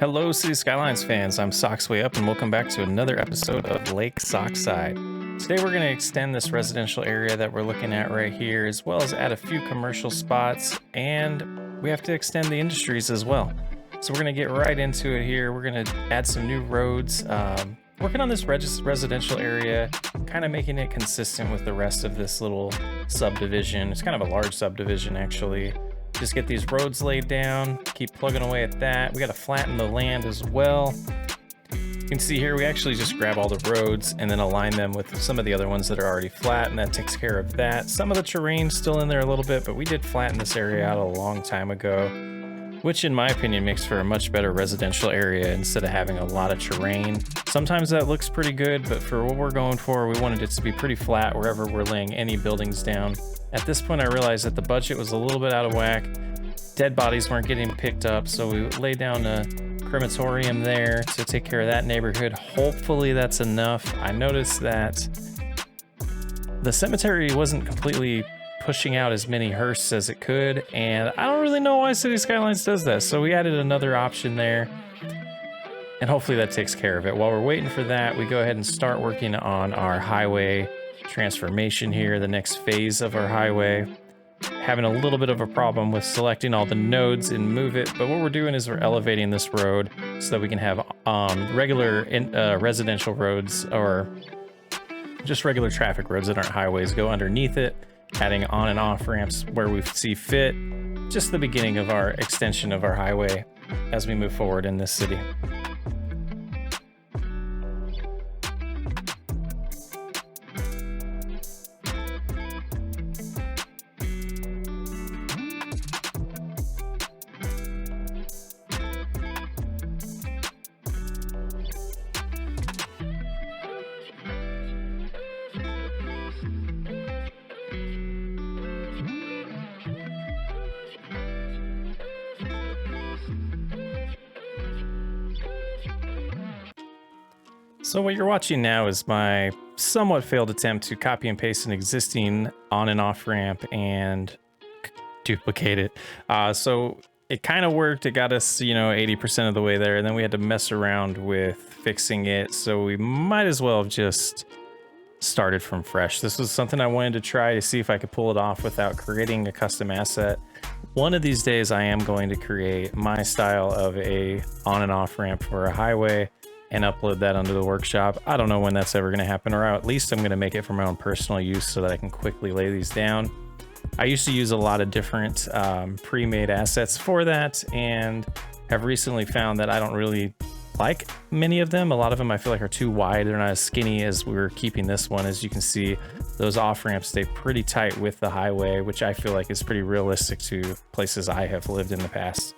Hello, City Skylines fans. I'm Sockside Up, and welcome back to another episode of Lake Sockside. Today, we're going to extend this residential area that we're looking at right here, as well as add a few commercial spots, and we have to extend the industries as well. So we're going to get right into it here. We're going to add some new roads, working on this residential area, kind of making it consistent with the rest of this little subdivision. It's kind of a large subdivision, actually. Just get these roads laid down, keep plugging away at that. We got to flatten the land as well. You can see here, we actually just grab all the roads and then align them with some of the other ones that are already flat, and that takes care of that. Some of the terrain's still in there a little bit, but we did flatten this area out a long time ago, which in my opinion makes for a much better residential area instead of having a lot of terrain. Sometimes that looks pretty good, but for what we're going for, we wanted it to be pretty flat wherever we're laying any buildings down. At this point, I realized that the budget was a little bit out of whack. Dead bodies weren't getting picked up, so we laid down a crematorium there to take care of that neighborhood. Hopefully that's enough. I noticed that the cemetery wasn't completely pushing out as many hearses as it could, and I don't really know why City Skylines does that, so we added another option there, and hopefully that takes care of it. While we're waiting for that, we go ahead and start working on our highway transformation here, the next phase of our highway. Having a little bit of a problem with selecting all the nodes and move it, but what we're doing is we're elevating this road so that we can have regular residential roads, or just regular traffic roads that aren't highways, go underneath it, adding on and off ramps where we see fit. Just the beginning of our extension of our highway as we move forward in this city. So what you're watching now is my somewhat failed attempt to copy and paste an existing on and off ramp and duplicate it. So it kind of worked. It got us, 80% of the way there, and then we had to mess around with fixing it. So we might as well have just started from fresh. This was something I wanted to try to see if I could pull it off without creating a custom asset. One of these days I am going to create my style of a on and off ramp for a highway and upload that onto the workshop. I don't know when that's ever going to happen, or at least I'm going to make it for my own personal use so that I can quickly lay these down. I used to use a lot of different pre-made assets for that, and have recently found that I don't really like many of them. A lot of them I feel like are too wide. They're not as skinny as we were keeping this one. As you can see, those off ramps stay pretty tight with the highway, which I feel like is pretty realistic to places I have lived in the past.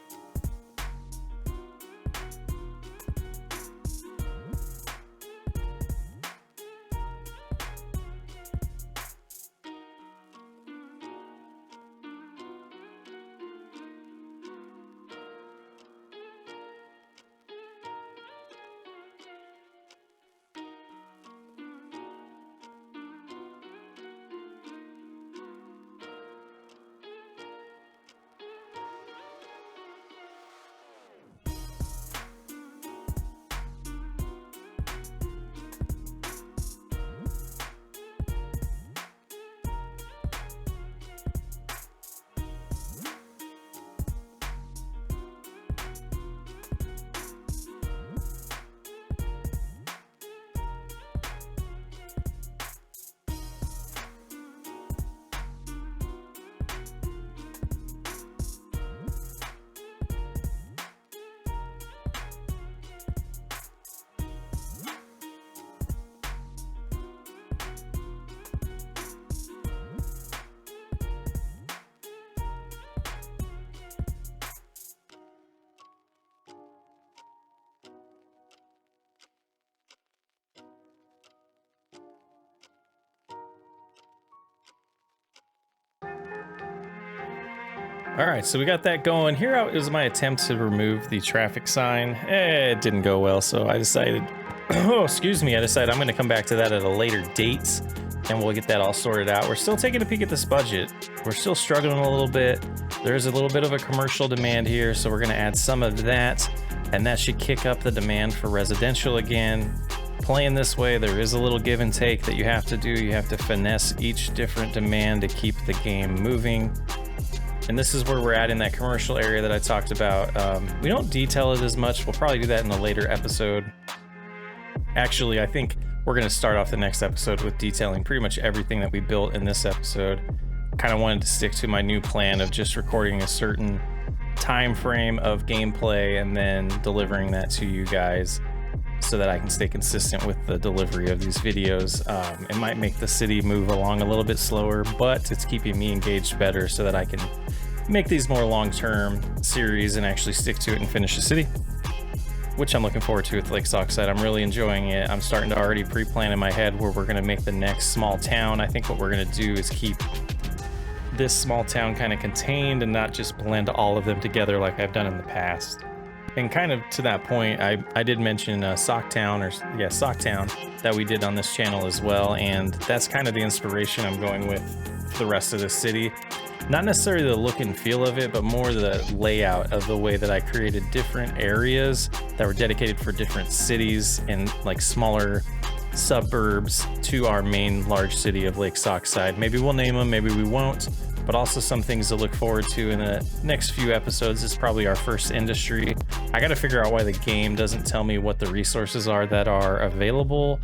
All right, so we got that going. Here is my attempt to remove the traffic sign. It didn't go well, so I decided, I decided I'm gonna come back to that at a later date, and we'll get that all sorted out. We're still taking a peek at this budget. We're still struggling a little bit. There's a little bit of a commercial demand here, so we're gonna add some of that. and that should kick up the demand for residential again. Playing this way, there is a little give and take that you have to do. You have to finesse each different demand to keep the game moving. And this is where we're at in that commercial area that I talked about. We don't detail it as much. We'll probably do that in a later episode. Actually, I think we're going to start off the next episode with detailing pretty much everything that we built in this episode. Kind of wanted to stick to my new plan of just recording a certain time frame of gameplay and then delivering that to you guys so that I can stay consistent with the delivery of these videos. It might make the city move along a little bit slower, but it's keeping me engaged better so that I can make these more long-term series and actually stick to it and finish the city, which I'm looking forward to with Lake Sockside. I'm really enjoying it. I'm starting to already pre-plan in my head where we're going to make the next small town. I think what we're going to do is keep this small town kind of contained and not just blend all of them together like I've done in the past. And kind of to that point, I did mention Socktown that we did on this channel as well, and that's kind of the inspiration I'm going with for the rest of the city. Not necessarily the look and feel of it, but more the layout of the way that I created different areas that were dedicated for different cities and like smaller suburbs to our main large city of Lake Sockside. Maybe we'll name them, maybe we won't, but also some things to look forward to in the next few episodes. Is probably our first industry. I got to figure out why the game doesn't tell me what the resources are that are available.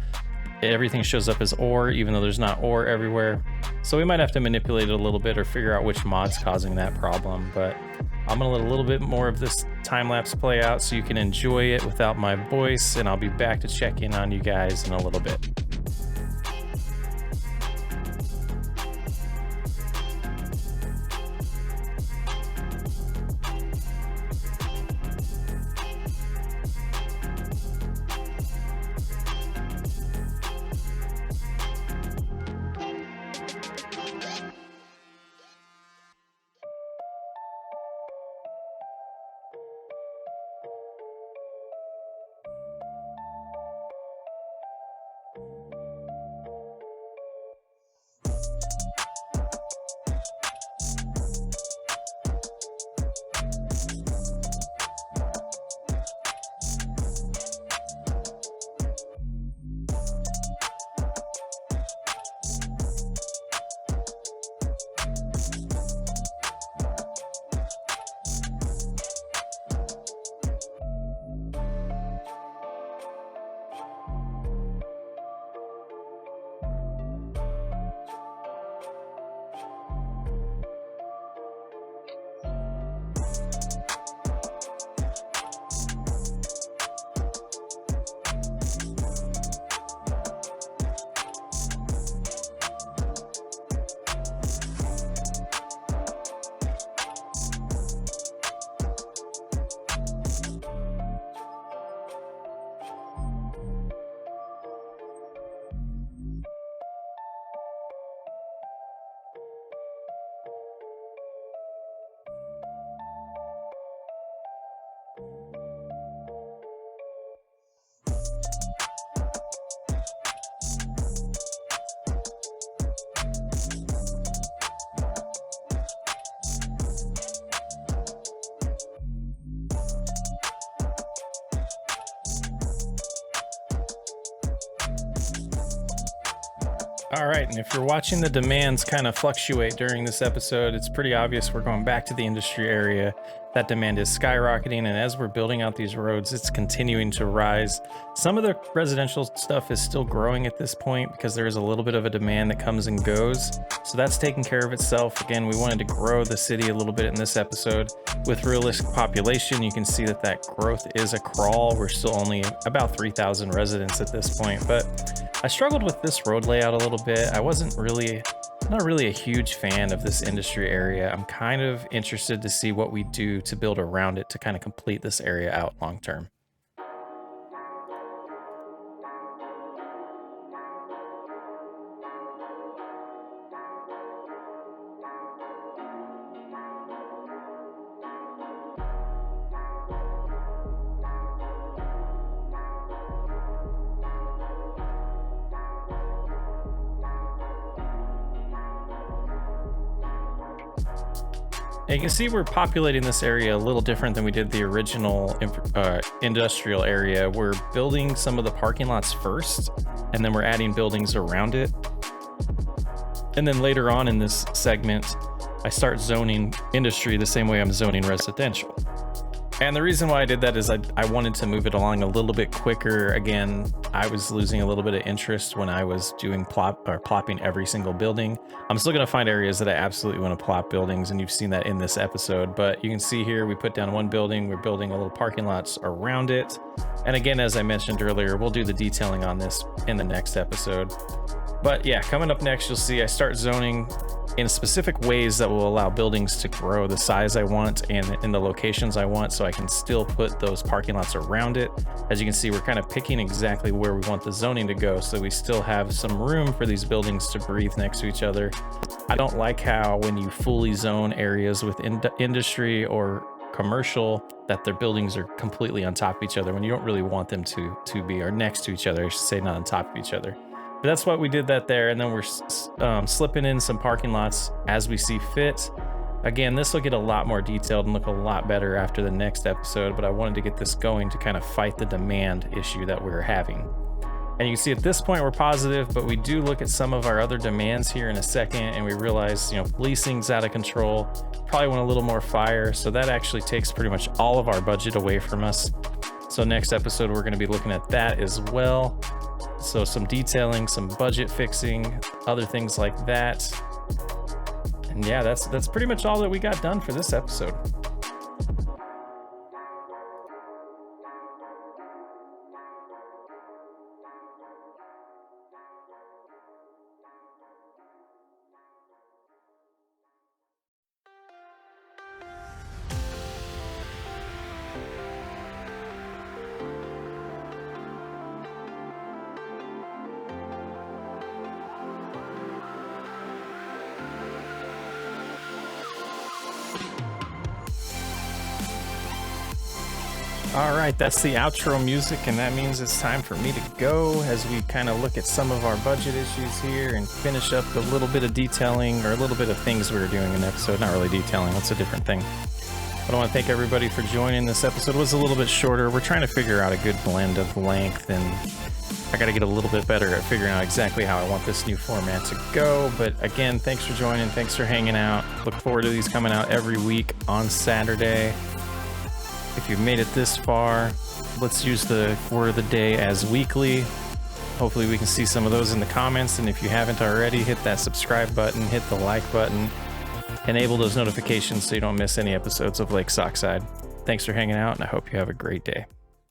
Everything shows up as ore, even though there's not ore everywhere. So we might have to manipulate it a little bit or figure out which mod's causing that problem. But I'm gonna let a little bit more of this time-lapse play out so you can enjoy it without my voice, and I'll be back to check in on you guys in a little bit. All right, and if you're watching the demands kind of fluctuate during this episode, it's pretty obvious we're going back to the industry area. That demand is skyrocketing, and as we're building out these roads, it's continuing to rise. Some of the residential stuff is still growing at this point because there is a little bit of a demand that comes and goes. So that's taking care of itself. Again, we wanted to grow the city a little bit in this episode. With realistic population, you can see that that growth is a crawl. We're still only about 3,000 residents at this point, but I struggled with this road layout a little bit. I wasn't really, not really a huge fan of this industry area. I'm kind of interested to see what we do to build around it to kind of complete this area out long term. And you can see we're populating this area a little different than we did the original industrial area. We're building some of the parking lots first, and then we're adding buildings around it. And then later on in this segment, I start zoning industry the same way I'm zoning residential. And the reason why I did that is I wanted to move it along a little bit quicker. Again, I was losing a little bit of interest when I was doing plopping every single building. I'm still going to find areas that I absolutely want to plop buildings, and you've seen that in this episode. But you can see here, we put down one building, we're building a little parking lots around it. And again, as I mentioned earlier, we'll do the detailing on this in the next episode. But yeah, coming up next, you'll see I start zoning in specific ways that will allow buildings to grow the size I want and in the locations I want, so I can still put those parking lots around it. As you can see, we're kind of picking exactly where we want the zoning to go, so we still have some room for these buildings to breathe next to each other. I don't like how when you fully zone areas with industry or commercial, that their buildings are completely on top of each other when you don't really want them to be, or next to each other, I should say, not on top of each other. But that's what we did that there, and then we're slipping in some parking lots as we see fit. Again, this will get a lot more detailed and look a lot better after the next episode, but I wanted to get this going to kind of fight the demand issue that we're having. And you can see at this point we're positive, but we do look at some of our other demands here in a second, and we realize, policing's out of control, probably want a little more fire, so that actually takes pretty much all of our budget away from us. So next episode, we're going to be looking at that as well. So some detailing, some budget fixing, other things like that. And yeah, that's pretty much all that we got done for this episode. All right, that's the outro music, and that means it's time for me to go as we kind of look at some of our budget issues here and finish up a little bit of detailing, or a little bit of things we were doing in the episode. Not really detailing, that's a different thing. But I want to thank everybody for joining. This episode was a little bit shorter. We're trying to figure out a good blend of length, and I got to get a little bit better at figuring out exactly how I want this new format to go. But again, thanks for joining, thanks for hanging out. Look forward to these coming out every week on Saturday. If you've made it this far, let's use the word of the day as weekly. Hopefully we can see some of those in the comments, and if you haven't already, hit that subscribe button, hit the like button, enable those notifications so you don't miss any episodes of Lake Sockside. Thanks for hanging out, and I hope you have a great day.